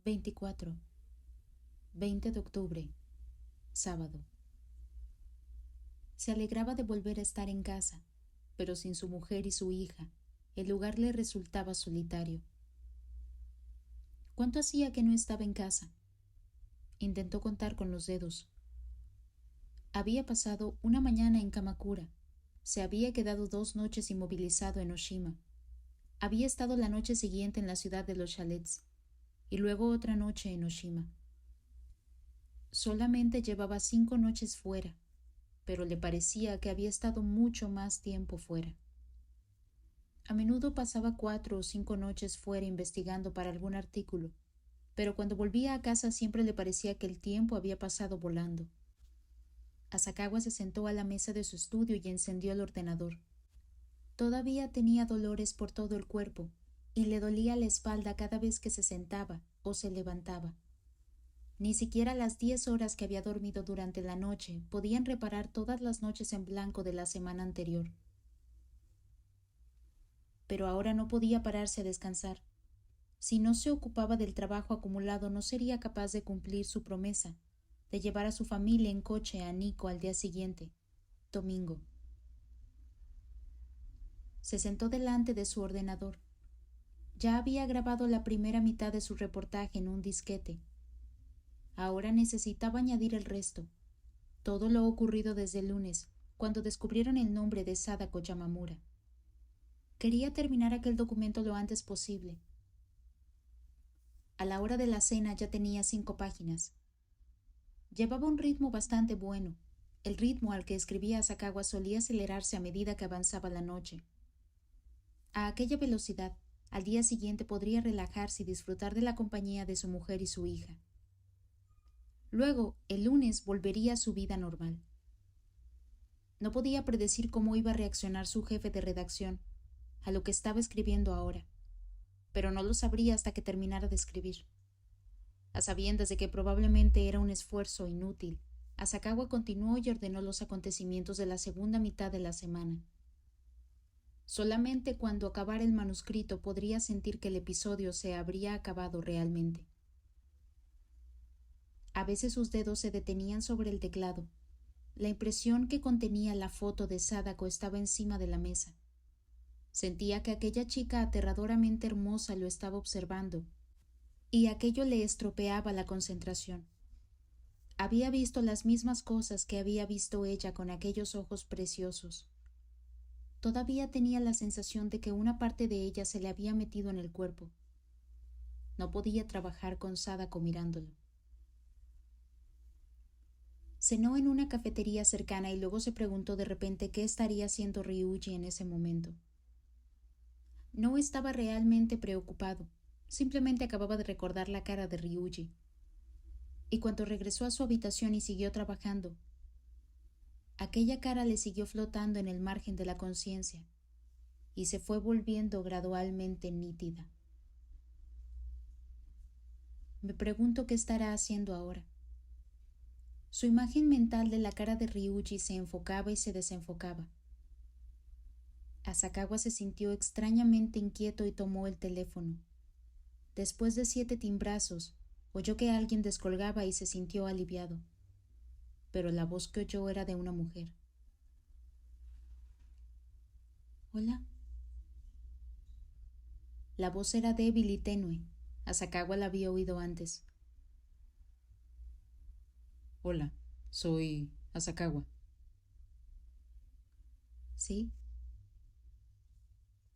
24. 20 de octubre. Sábado. Se alegraba de volver a estar en casa, pero sin su mujer y su hija, el lugar le resultaba solitario. ¿Cuánto hacía que no estaba en casa? Intentó contar con los dedos. Había pasado una mañana en Kamakura. Se había quedado 2 noches inmovilizado en Oshima. Había estado la noche siguiente en la ciudad de los chalets, y luego otra noche en Oshima. Solamente llevaba 5 noches fuera, pero le parecía que había estado mucho más tiempo fuera. A menudo pasaba 4 o 5 noches fuera investigando para algún artículo, pero cuando volvía a casa siempre le parecía que el tiempo había pasado volando. Asakawa se sentó a la mesa de su estudio y encendió el ordenador. Todavía tenía dolores por todo el cuerpo, y le dolía la espalda cada vez que se sentaba o se levantaba. Ni siquiera las 10 horas que había dormido durante la noche podían reparar todas las noches en blanco de la semana anterior. Pero ahora no podía pararse a descansar. Si no se ocupaba del trabajo acumulado, no sería capaz de cumplir su promesa de llevar a su familia en coche a Nikko al día siguiente, domingo. Se sentó delante de su ordenador. Ya había grabado la primera mitad de su reportaje en un disquete. Ahora necesitaba añadir el resto. Todo lo ocurrido desde el lunes, cuando descubrieron el nombre de Sadako Yamamura. Quería terminar aquel documento lo antes posible. A la hora de la cena ya tenía 5 páginas. Llevaba un ritmo bastante bueno. El ritmo al que escribía Asakawa solía acelerarse a medida que avanzaba la noche. A aquella velocidad, al día siguiente podría relajarse y disfrutar de la compañía de su mujer y su hija. Luego, el lunes volvería a su vida normal. No podía predecir cómo iba a reaccionar su jefe de redacción a lo que estaba escribiendo ahora, pero no lo sabría hasta que terminara de escribir. A sabiendas de que probablemente era un esfuerzo inútil, Asakawa continuó y ordenó los acontecimientos de la segunda mitad de la semana. Solamente cuando acabara el manuscrito podría sentir que el episodio se habría acabado realmente. A veces sus dedos se detenían sobre el teclado. La impresión que contenía la foto de Sadako estaba encima de la mesa. Sentía que aquella chica aterradoramente hermosa lo estaba observando, y aquello le estropeaba la concentración. Había visto las mismas cosas que había visto ella con aquellos ojos preciosos. Todavía tenía la sensación de que una parte de ella se le había metido en el cuerpo. No podía trabajar con Sadako mirándolo. Cenó en una cafetería cercana y luego se preguntó de repente qué estaría haciendo Ryuji en ese momento. No estaba realmente preocupado, simplemente acababa de recordar la cara de Ryuji. Y cuando regresó a su habitación y siguió trabajando, aquella cara le siguió flotando en el margen de la conciencia y se fue volviendo gradualmente nítida. Me pregunto qué estará haciendo ahora. Su imagen mental de la cara de Ryuji se enfocaba y se desenfocaba. Asakawa se sintió extrañamente inquieto y tomó el teléfono. Después de 7 timbrazos, oyó que alguien descolgaba y se sintió aliviado. Pero la voz que oyó era de una mujer. ¿Hola? La voz era débil y tenue. Asakawa la había oído antes. Hola, soy Asakawa. ¿Sí?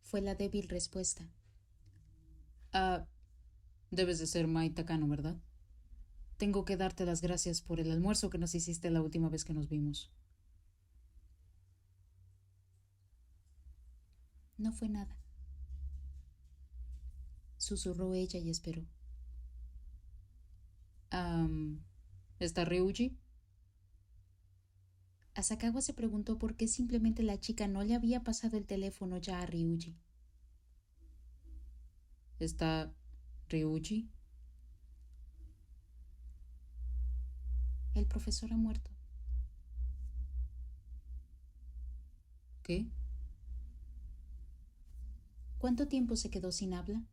Fue la débil respuesta. Ah, debes de ser Mai Takano, ¿verdad? Tengo que darte las gracias por el almuerzo que nos hiciste la última vez que nos vimos. No fue nada, susurró ella y esperó. ¿Está Ryuji? Asakawa se preguntó por qué simplemente la chica no le había pasado el teléfono ya a Ryuji. ¿Está Ryuji? El profesor ha muerto. ¿Qué? ¿Cuánto tiempo se quedó sin habla?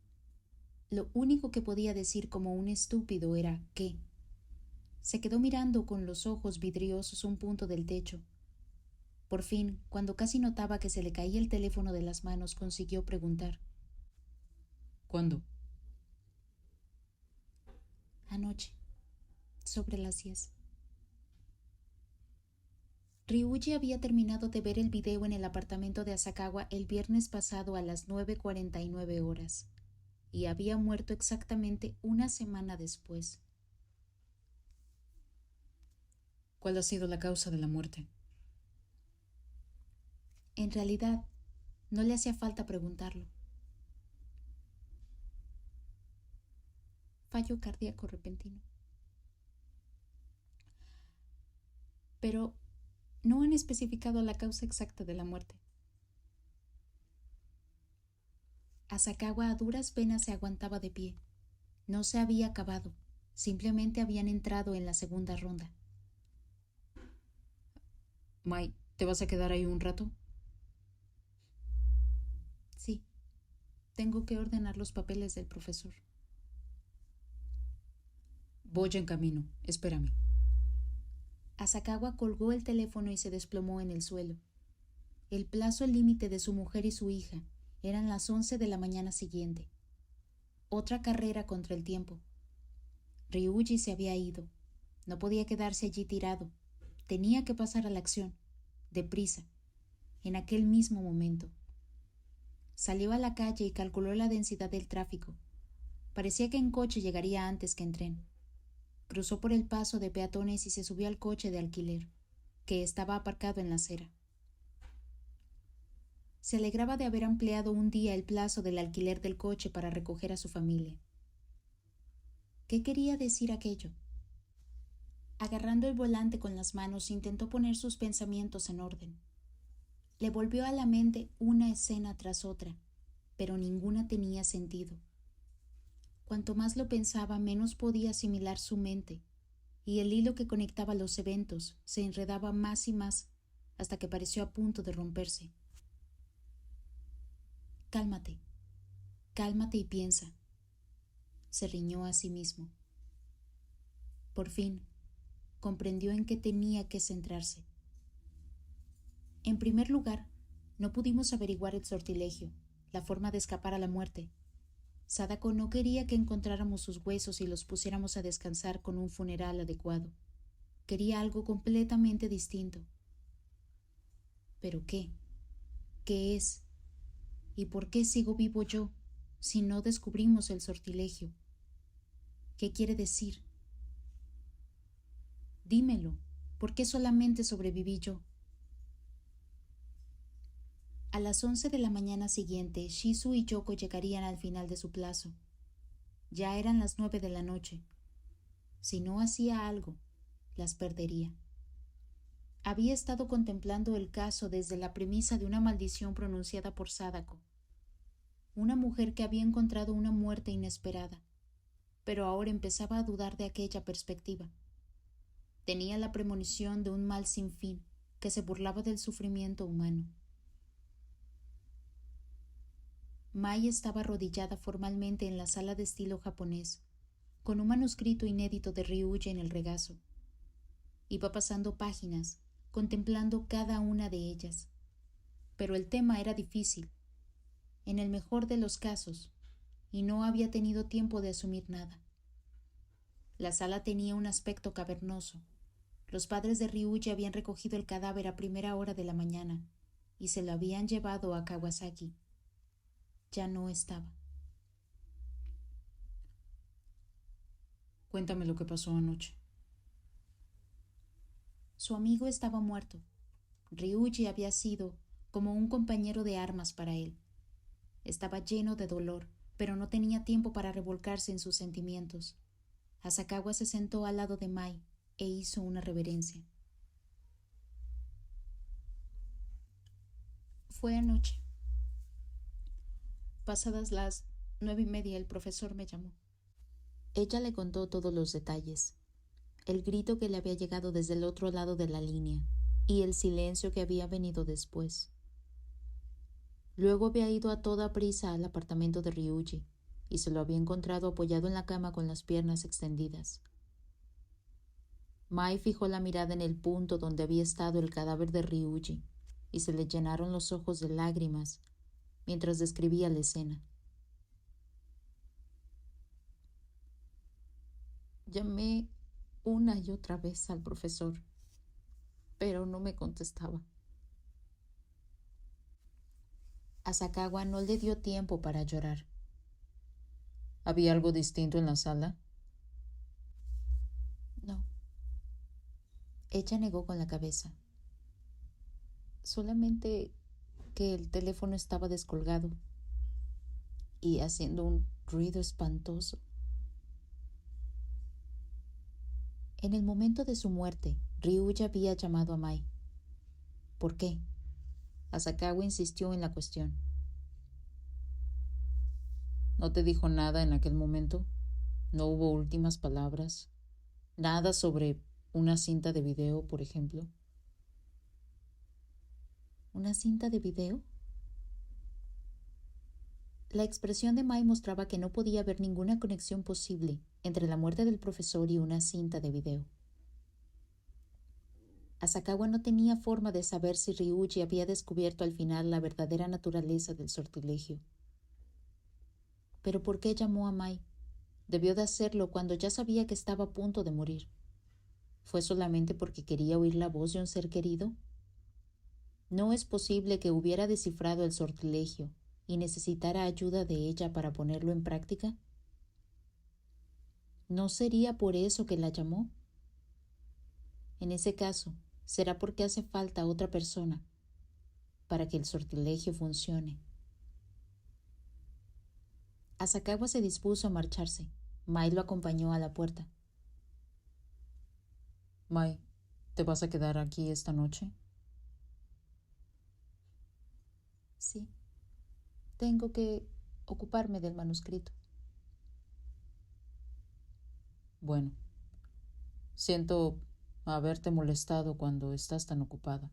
Lo único que podía decir como un estúpido era ¿qué? Se quedó mirando con los ojos vidriosos un punto del techo. Por fin, cuando casi notaba que se le caía el teléfono de las manos, consiguió preguntar. ¿Cuándo? Anoche, sobre las 10. Ryuji había terminado de ver el video en el apartamento de Asakawa el viernes pasado a las 9:49 horas y había muerto exactamente una semana después. ¿Cuál ha sido la causa de la muerte? En realidad, no le hacía falta preguntarlo. Fallo cardíaco repentino. Pero no han especificado la causa exacta de la muerte. Asakawa a duras penas se aguantaba de pie. No se había acabado, simplemente habían entrado en la segunda ronda. Mai, ¿te vas a quedar ahí un rato? Sí, tengo que ordenar los papeles del profesor. Voy en camino, espérame. Asakawa colgó el teléfono y se desplomó en el suelo. El plazo límite de su mujer y su hija eran las 11 de la mañana siguiente. Otra carrera contra el tiempo. Ryuji se había ido. No podía quedarse allí tirado. Tenía que pasar a la acción, deprisa, en aquel mismo momento. Salió a la calle y calculó la densidad del tráfico. Parecía que en coche llegaría antes que en tren. Cruzó por el paso de peatones y se subió al coche de alquiler, que estaba aparcado en la acera. Se alegraba de haber ampliado un día el plazo del alquiler del coche para recoger a su familia. ¿Qué quería decir aquello? Agarrando el volante con las manos, intentó poner sus pensamientos en orden. Le volvió a la mente una escena tras otra, pero ninguna tenía sentido. Cuanto más lo pensaba, menos podía asimilar su mente, y el hilo que conectaba los eventos se enredaba más y más hasta que pareció a punto de romperse. Cálmate, cálmate y piensa, se riñó a sí mismo. Por fin, comprendió en qué tenía que centrarse. En primer lugar, no pudimos averiguar el sortilegio, la forma de escapar a la muerte. Sadako no quería que encontráramos sus huesos y los pusiéramos a descansar con un funeral adecuado. Quería algo completamente distinto. ¿Pero qué? ¿Qué es? ¿Y por qué sigo vivo yo si no descubrimos el sortilegio? ¿Qué quiere decir? Dímelo, ¿por qué solamente sobreviví yo? A las 11 de la mañana siguiente, Shizu y Yoko llegarían al final de su plazo. Ya eran las 9 de la noche. Si no hacía algo, las perdería. Había estado contemplando el caso desde la premisa de una maldición pronunciada por Sadako. Una mujer que había encontrado una muerte inesperada, pero ahora empezaba a dudar de aquella perspectiva. Tenía la premonición de un mal sin fin que se burlaba del sufrimiento humano. Mai estaba arrodillada formalmente en la sala de estilo japonés, con un manuscrito inédito de Ryuji en el regazo. Iba pasando páginas, contemplando cada una de ellas. Pero el tema era difícil, en el mejor de los casos, y no había tenido tiempo de asumir nada. La sala tenía un aspecto cavernoso. Los padres de Ryuji habían recogido el cadáver a primera hora de la mañana y se lo habían llevado a Kawasaki. Ya no estaba. Cuéntame lo que pasó anoche. Su amigo estaba muerto. Ryuji había sido como un compañero de armas para él. Estaba lleno de dolor, pero no tenía tiempo para revolcarse en sus sentimientos. Asakawa se sentó al lado de Mai e hizo una reverencia. Fue anoche. Pasadas las 9:30, el profesor me llamó. Ella le contó todos los detalles. El grito que le había llegado desde el otro lado de la línea y el silencio que había venido después. Luego había ido a toda prisa al apartamento de Ryuji y se lo había encontrado apoyado en la cama con las piernas extendidas. Mai fijó la mirada en el punto donde había estado el cadáver de Ryuji y se le llenaron los ojos de lágrimas mientras describía la escena. Llamé una y otra vez al profesor, pero no me contestaba. Asakawa no le dio tiempo para llorar. ¿Había algo distinto en la sala? No. Ella negó con la cabeza. Solamente que el teléfono estaba descolgado y haciendo un ruido espantoso. En el momento de su muerte, Ryuji había llamado a Mai. ¿Por qué? Asakawa insistió en la cuestión. ¿No te dijo nada en aquel momento? ¿No hubo últimas palabras? ¿Nada sobre una cinta de video, por ejemplo? ¿Una cinta de video? La expresión de Mai mostraba que no podía haber ninguna conexión posible entre la muerte del profesor y una cinta de video. Asakawa no tenía forma de saber si Ryuji había descubierto al final la verdadera naturaleza del sortilegio. ¿Pero por qué llamó a Mai? Debió de hacerlo cuando ya sabía que estaba a punto de morir. ¿Fue solamente porque quería oír la voz de un ser querido? No es posible que hubiera descifrado el sortilegio y necesitara ayuda de ella para ponerlo en práctica. ¿No sería por eso que la llamó? En ese caso, será porque hace falta otra persona para que el sortilegio funcione. Asakawa se dispuso a marcharse. Mai lo acompañó a la puerta. Mai, ¿te vas a quedar aquí esta noche? Sí. Tengo que ocuparme del manuscrito. Bueno, siento haberte molestado cuando estás tan ocupada.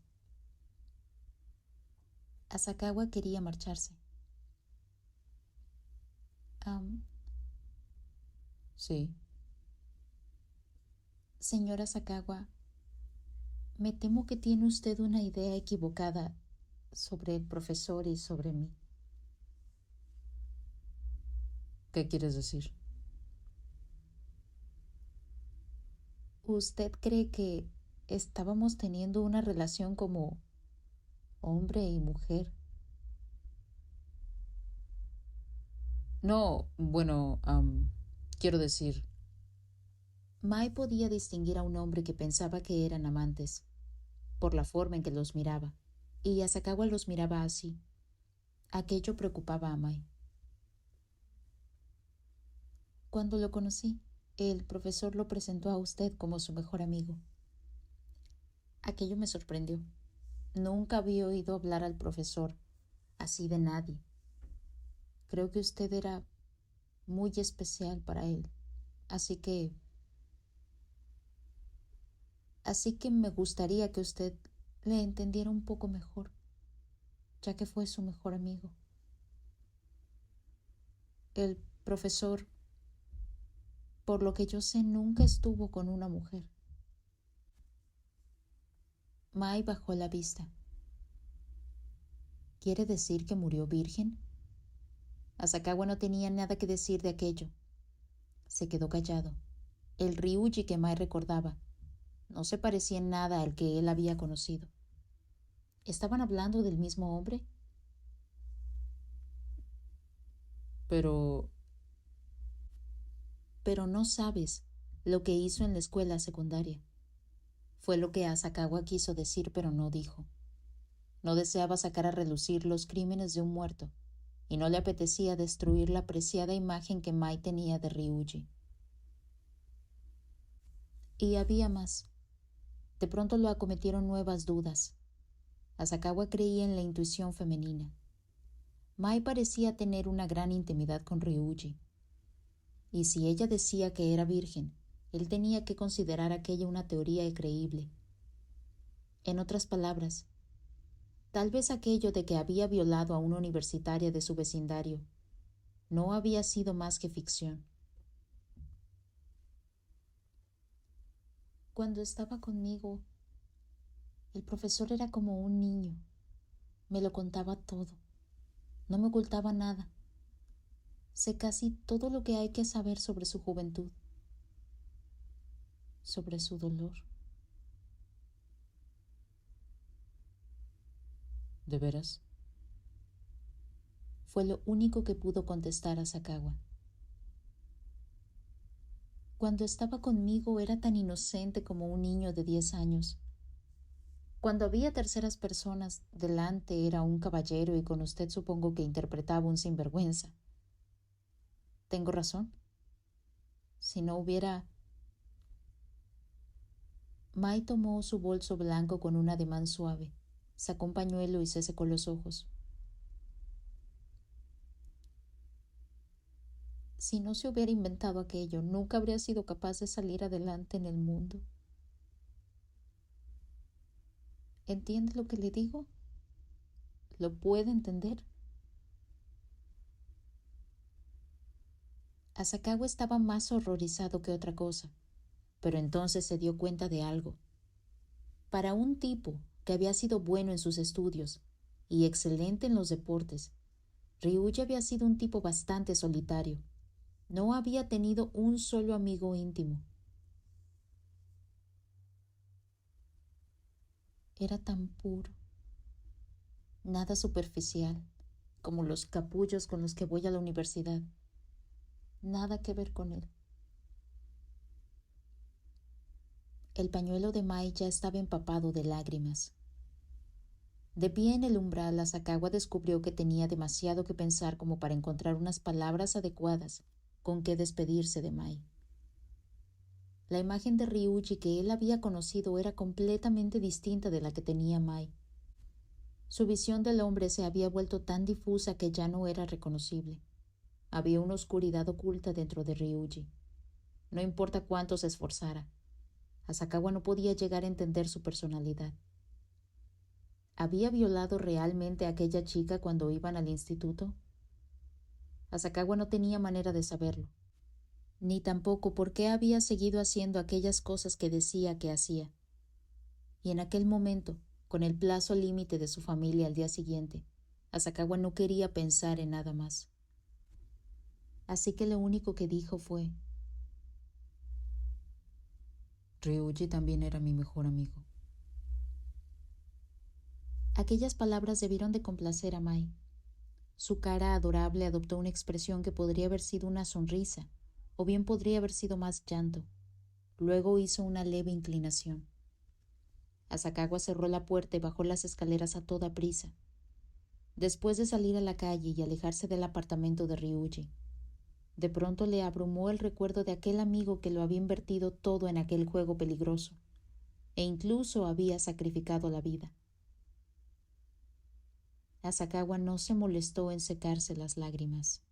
Asakawa quería marcharse. Sí. Señora Asakawa, me temo que tiene usted una idea equivocada sobre el profesor y sobre mí. ¿Qué quieres decir? ¿Usted cree que estábamos teniendo una relación como hombre y mujer? No, bueno, quiero decir... Mai podía distinguir a un hombre que pensaba que eran amantes, por la forma en que los miraba, y Asakawa los miraba así. Aquello preocupaba a Mai. Cuando lo conocí, el profesor lo presentó a usted como su mejor amigo. Aquello me sorprendió. Nunca había oído hablar al profesor así de nadie. Creo que usted era muy especial para él, así que me gustaría que usted le entendiera un poco mejor, ya que fue su mejor amigo. El profesor, por lo que yo sé, nunca estuvo con una mujer. Mai bajó la vista. ¿Quiere decir que murió virgen? Asakawa no tenía nada que decir de aquello. Se quedó callado. El Ryuji que Mai recordaba no se parecía en nada al que él había conocido. ¿Estaban hablando del mismo hombre? Pero no sabes lo que hizo en la escuela secundaria. Fue lo que Asakawa quiso decir, pero no dijo. No deseaba sacar a relucir los crímenes de un muerto, y no le apetecía destruir la preciada imagen que Mai tenía de Ryuji. Y había más. De pronto lo acometieron nuevas dudas. Asakawa creía en la intuición femenina. Mai parecía tener una gran intimidad con Ryuji. Y si ella decía que era virgen, él tenía que considerar aquella una teoría creíble. En otras palabras, tal vez aquello de que había violado a una universitaria de su vecindario No había sido más que ficción. Cuando estaba conmigo, el profesor era como un niño. Me lo contaba todo. No me ocultaba nada. Sé casi todo lo que hay que saber sobre su juventud, sobre su dolor. ¿De veras? Fue lo único que pudo contestar Asakawa. Cuando estaba conmigo era tan inocente como un niño de 10 años. Cuando había terceras personas delante era un caballero y con usted supongo que interpretaba un sinvergüenza. ¿Tengo razón? Si no hubiera... Mai tomó su bolso blanco con un ademán suave, sacó un pañuelo y se secó los ojos. Si no se hubiera inventado aquello, nunca habría sido capaz de salir adelante en el mundo. ¿Entiende lo que le digo? ¿Lo puede entender? Asakawa estaba más horrorizado que otra cosa, pero entonces se dio cuenta de algo. Para un tipo que había sido bueno en sus estudios y excelente en los deportes, Ryuji había sido un tipo bastante solitario. No había tenido un solo amigo íntimo. Era tan puro, nada superficial, como los capullos con los que voy a la universidad. Nada que ver con él. El pañuelo de Mai ya estaba empapado de lágrimas. De pie en el umbral, Asakawa descubrió que tenía demasiado que pensar como para encontrar unas palabras adecuadas con que despedirse de Mai. La imagen de Ryuji que él había conocido era completamente distinta de la que tenía Mai. Su visión del hombre se había vuelto tan difusa que ya no era reconocible. Había una oscuridad oculta dentro de Ryuji. No importa cuánto se esforzara, Asakawa no podía llegar a entender su personalidad. ¿Había violado realmente a aquella chica cuando iban al instituto? Asakawa no tenía manera de saberlo, ni tampoco por qué había seguido haciendo aquellas cosas que decía que hacía. Y en aquel momento, con el plazo límite de su familia al día siguiente, Asakawa no quería pensar en nada más. Así que lo único que dijo fue: Ryuji también era mi mejor amigo. Aquellas palabras debieron de complacer a Mai. Su cara adorable adoptó una expresión que podría haber sido una sonrisa, o bien podría haber sido más llanto. Luego hizo una leve inclinación. Asakawa cerró la puerta y bajó las escaleras a toda prisa. Después de salir a la calle y alejarse del apartamento de Ryuji, de pronto le abrumó el recuerdo de aquel amigo que lo había invertido todo en aquel juego peligroso, e incluso había sacrificado la vida. Asakawa no se molestó en secarse las lágrimas.